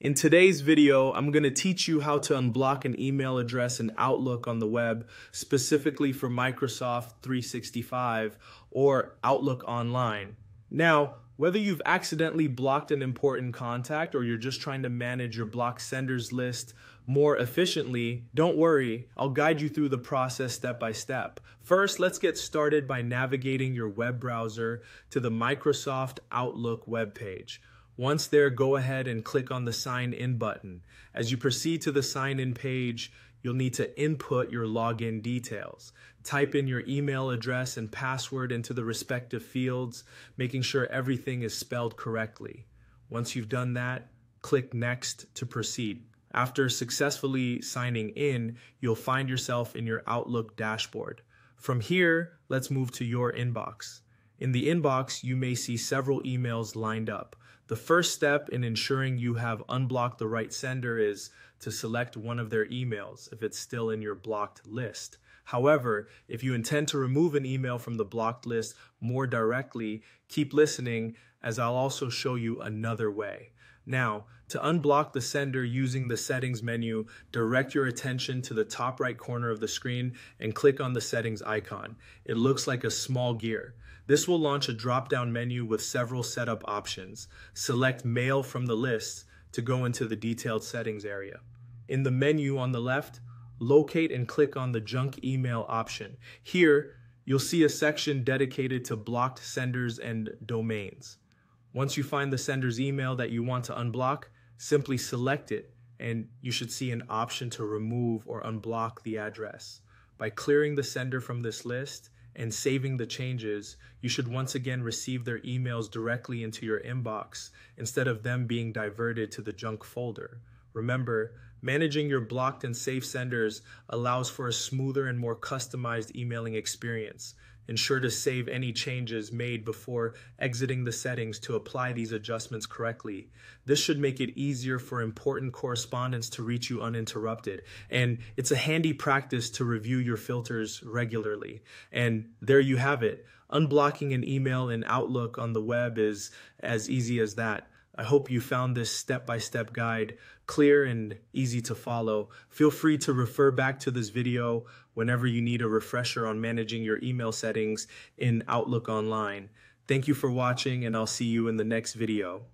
In today's video, I'm going to teach you how to unblock an email address in Outlook on the web, specifically for Microsoft 365 or Outlook Online. Now, whether you've accidentally blocked an important contact or you're just trying to manage your blocked senders list more efficiently, don't worry, I'll guide you through the process step by step. First, let's get started by navigating your web browser to the Microsoft Outlook webpage. Once there, go ahead and click on the Sign In button. As you proceed to the Sign In page, you'll need to input your login details. Type in your email address and password into the respective fields, making sure everything is spelled correctly. Once you've done that, click Next to proceed. After successfully signing in, you'll find yourself in your Outlook dashboard. From here, let's move to your inbox. In the inbox, you may see several emails lined up. The first step in ensuring you have unblocked the right sender is to select one of their emails if it's still in your blocked list. However, if you intend to remove an email from the blocked list more directly, keep listening as I'll also show you another way. Now, to unblock the sender using the settings menu, direct your attention to the top right corner of the screen and click on the settings icon. It looks like a small gear. This will launch a drop-down menu with several setup options. Select Mail from the list to go into the detailed settings area. In the menu on the left, locate and click on the Junk Email option. Here, you'll see a section dedicated to blocked senders and domains. Once you find the sender's email that you want to unblock, simply select it and you should see an option to remove or unblock the address. By clearing the sender from this list and saving the changes, you should once again receive their emails directly into your inbox instead of them being diverted to the junk folder. Remember, managing your blocked and safe senders allows for a smoother and more customized emailing experience. Ensure to save any changes made before exiting the settings to apply these adjustments correctly. This should make it easier for important correspondence to reach you uninterrupted. And it's a handy practice to review your filters regularly. And there you have it. Unblocking an email in Outlook on the web is as easy as that. I hope you found this step-by-step guide clear and easy to follow. Feel free to refer back to this video whenever you need a refresher on managing your email settings in Outlook Online. Thank you for watching, and I'll see you in the next video.